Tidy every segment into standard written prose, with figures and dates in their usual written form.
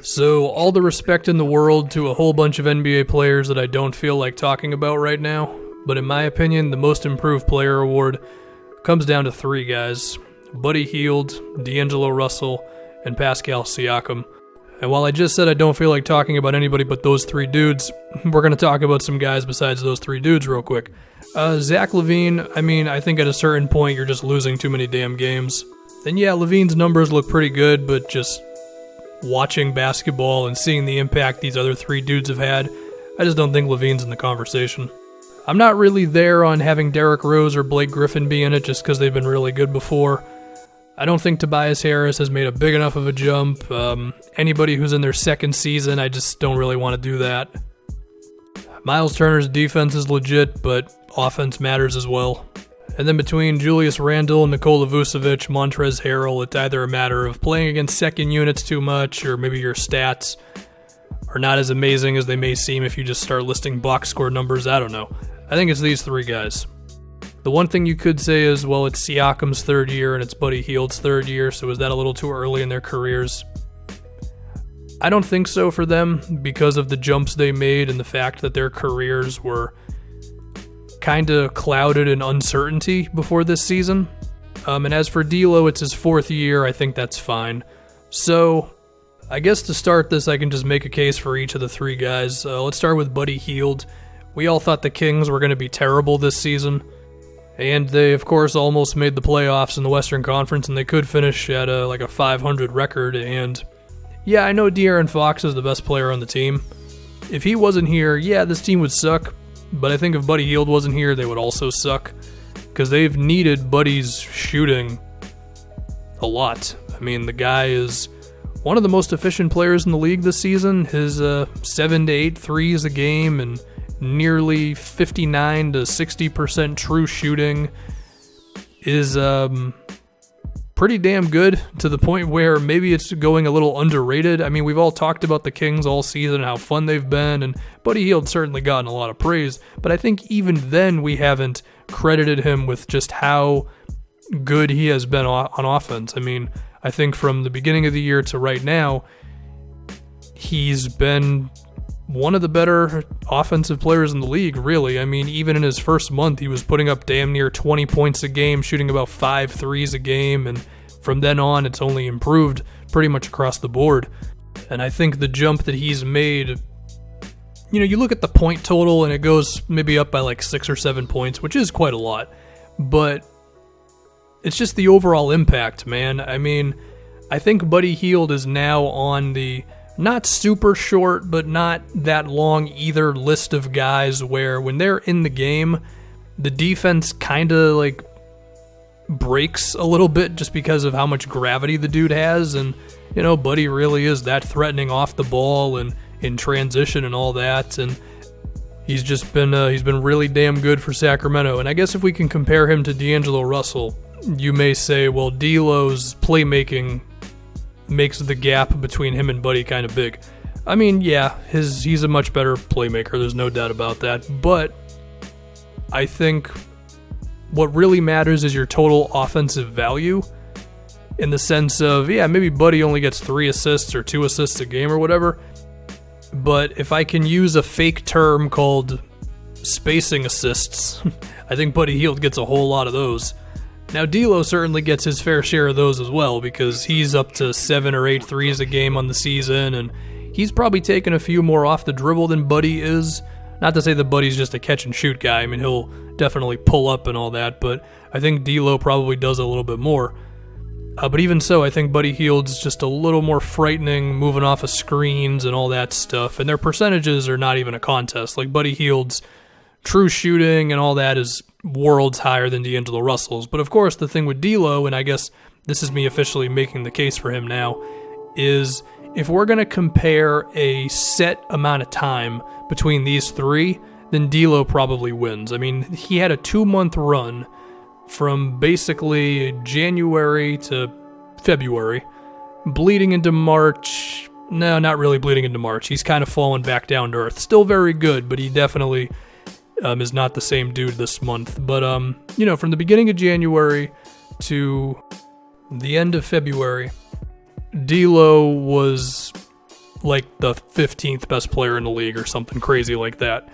So, all the respect in the world to a whole bunch of NBA players that I don't feel like talking about right now, but in my opinion, the Most Improved Player award comes down to three guys: Buddy Hield, D'Angelo Russell, and Pascal Siakam. And while I just said I don't feel like talking about anybody but those three dudes, we're going to talk about some guys besides those three dudes real quick. Zach LaVine, I think at a certain point you're just losing too many damn games. And yeah, LaVine's numbers look pretty good, but just watching basketball and seeing the impact these other three dudes have had, I just don't think LaVine's in the conversation. I'm not really there on having Derrick Rose or Blake Griffin be in it just because they've been really good before. I don't think Tobias Harris has made a big enough of a jump. Anybody who's in their second season, I just don't really want to do that. Miles Turner's defense is legit, but offense matters as well. And then between Julius Randle, Nikola Vucevic, Montrezl Harrell, it's either a matter of playing against second units too much, or maybe your stats are not as amazing as they may seem if you just start listing box score numbers. I don't know. I think it's these three guys. The one thing you could say is, well, it's Siakam's third year and it's Buddy Hield's third year, so is that a little too early in their careers? I don't think so for them because of the jumps they made and the fact that their careers were kind of clouded in uncertainty before this season. And as for D'Lo, it's his fourth year. I think that's fine. So I guess to start this, I can just make a case for each of the three guys. Let's start with Buddy Hield. We all thought the Kings were going to be terrible this season. And they, of course, almost made the playoffs in the Western Conference, and they could finish at a 500 record. And yeah, I know De'Aaron Fox is the best player on the team. If he wasn't here, yeah, this team would suck. But I think if Buddy Hield wasn't here, they would also suck. Because they've needed Buddy's shooting a lot. The guy is one of the most efficient players in the league this season. His 7 to 8 threes a game and nearly 59 to 60% true shooting is pretty damn good, to the point where maybe it's going a little underrated. We've all talked about the Kings all season and how fun they've been, and Buddy Hield certainly gotten a lot of praise, but I think even then we haven't credited him with just how good he has been on offense. I think from the beginning of the year to right now, he's been one of the better offensive players in the league, really. Even in his first month, he was putting up damn near 20 points a game, shooting about 5 threes a game, and from then on, it's only improved pretty much across the board. And I think the jump that he's made, you look at the point total, and it goes maybe up by 6 or 7 points, which is quite a lot, but it's just the overall impact, man. I think Buddy Hield is now on the not super short, but not that long either list of guys where when they're in the game, the defense kind of breaks a little bit just because of how much gravity the dude has. And, Buddy really is that threatening off the ball and in transition and all that. And he's been really damn good for Sacramento. And I guess if we can compare him to D'Angelo Russell, you may say, well, D'Lo's playmaking makes the gap between him and Buddy kind of big. Yeah, he's a much better playmaker, there's no doubt about that, but I think what really matters is your total offensive value, in the sense of, yeah, maybe Buddy only gets 3 assists or 2 assists a game or whatever, but if I can use a fake term called spacing assists, I think Buddy Hield gets a whole lot of those. Now, D'Lo certainly gets his fair share of those as well, because he's up to 7 or 8 threes a game on the season, and he's probably taken a few more off the dribble than Buddy is. Not to say that Buddy's just a catch-and-shoot guy. He'll definitely pull up and all that, but I think D'Lo probably does a little bit more. But even so, I think Buddy Hield's just a little more frightening, moving off of screens and all that stuff, and their percentages are not even a contest. Buddy Hield's true shooting and all that is worlds higher than D'Angelo Russell's. But of course, the thing with D'Lo, and I guess this is me officially making the case for him now, is if we're going to compare a set amount of time between these three, then D'Lo probably wins. He had a 2-month run from basically January to February, bleeding into March. No, not really bleeding into March. He's kind of fallen back down to earth. Still very good, but he definitely is not the same dude this month. But, from the beginning of January to the end of February, D'Lo was like the 15th best player in the league or something crazy like that.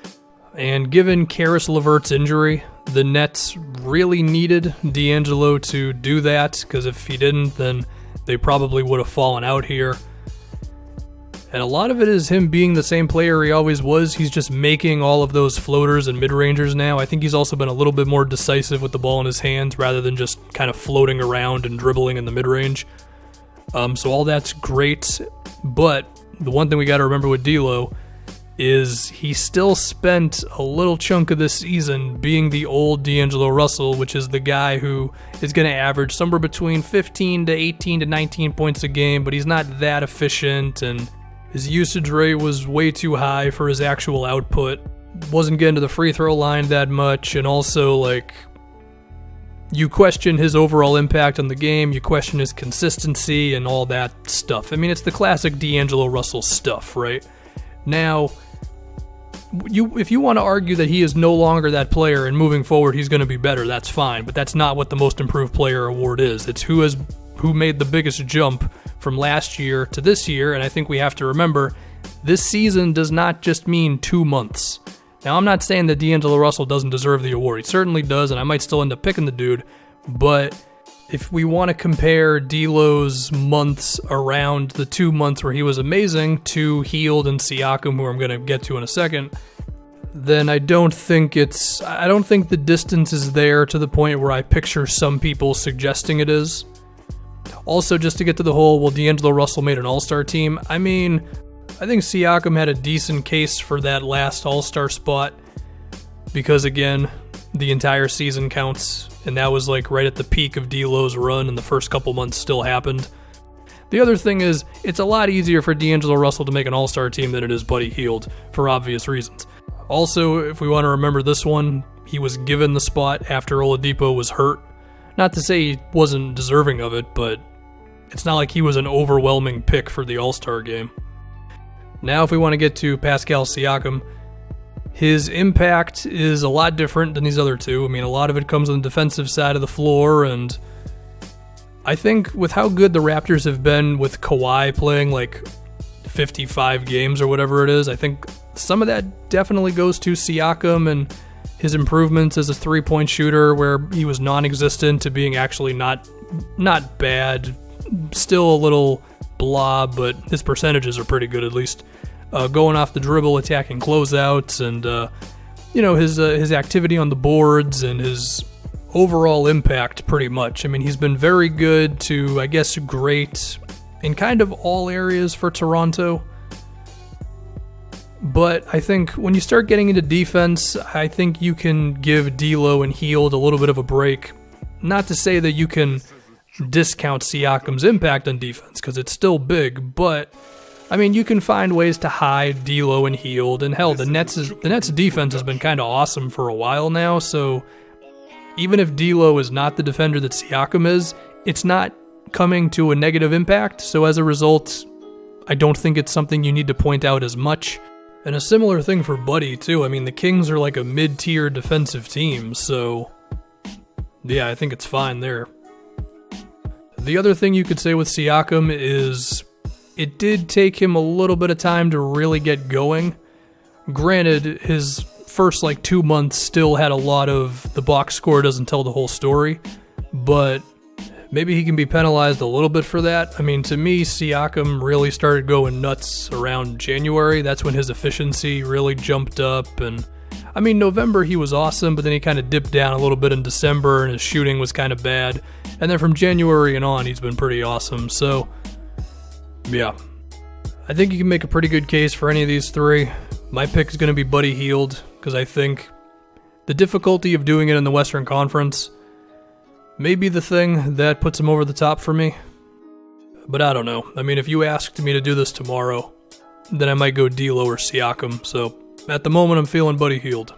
And given Karis LeVert's injury, the Nets really needed D'Angelo to do that, because if he didn't, then they probably would have fallen out here. And a lot of it is him being the same player he always was. He's just making all of those floaters and mid-rangers now. I think he's also been a little bit more decisive with the ball in his hands rather than just kind of floating around and dribbling in the mid-range. So all that's great, but the one thing we got to remember with D'Lo is he still spent a little chunk of this season being the old D'Angelo Russell, which is the guy who is going to average somewhere between 15 to 18 to 19 points a game, but he's not that efficient, and his usage rate was way too high for his actual output. Wasn't getting to the free throw line that much, and also, like, you question his overall impact on the game, you question his consistency and all that stuff. I mean, it's the classic D'Angelo Russell stuff, right? Now, if you want to argue that he is no longer that player and moving forward he's going to be better, that's fine, but that's not what the most improved player award is. It's who made the biggest jump from last year to this year, and I think we have to remember this season does not just mean 2 months. Now, I'm not saying that D'Angelo Russell doesn't deserve the award. He certainly does, and I might still end up picking the dude, but if we want to compare D'Lo's months around the 2 months where he was amazing to Hield and Siakam, who I'm going to get to in a second, then I don't think the distance is there to the point where I picture some people suggesting it is. Also, just to get to the whole, well, D'Angelo Russell made an all-star team, I mean, I think Siakam had a decent case for that last all-star spot because, again, the entire season counts, and that was like right at the peak of D'Lo's run, and the first couple months still happened. The other thing is, it's a lot easier for D'Angelo Russell to make an all-star team than it is Buddy Hield, for obvious reasons. Also, if we want to remember this one, he was given the spot after Oladipo was hurt. Not to say he wasn't deserving of it, but it's not like he was an overwhelming pick for the all-star game. Now, if we want to get to Pascal Siakam, his impact is a lot different than these other two. I mean, a lot of it comes on the defensive side of the floor, and I think with how good the Raptors have been with Kawhi playing like 55 games or whatever it is, I think some of that definitely goes to Siakam and his improvements as a three-point shooter, where he was non-existent to being actually not bad, still a little blah, but his percentages are pretty good at least. Going off the dribble, attacking closeouts, and his activity on the boards and his overall impact pretty much. I mean, he's been very good to, I guess, great in kind of all areas for Toronto. But I think when you start getting into defense, I think you can give D'Lo and Hield a little bit of a break. Not to say that you can discount Siakam's impact on defense, because it's still big, but I mean, you can find ways to hide D'Lo and Hield, and hell, the Nets defense has been kind of awesome for a while now, so even if D'Lo is not the defender that Siakam is, it's not coming to a negative impact, so as a result, I don't think it's something you need to point out as much. And a similar thing for Buddy, too. I mean, the Kings are like a mid-tier defensive team, so yeah, I think it's fine there. The other thing you could say with Siakam is it did take him a little bit of time to really get going. Granted, his first 2 months still had a lot of the box score doesn't tell the whole story, but maybe he can be penalized a little bit for that. I mean, to me, Siakam really started going nuts around January. That's when his efficiency really jumped up. And I mean, November he was awesome, but then he kind of dipped down a little bit in December, and his shooting was kind of bad. And then from January and on, he's been pretty awesome. So, yeah. I think you can make a pretty good case for any of these three. My pick is going to be Buddy Hield, because I think the difficulty of doing it in the Western Conference may be the thing that puts him over the top for me. But I don't know. I mean, if you asked me to do this tomorrow, then I might go D'Lo or Siakam. So at the moment, I'm feeling Buddy Hield.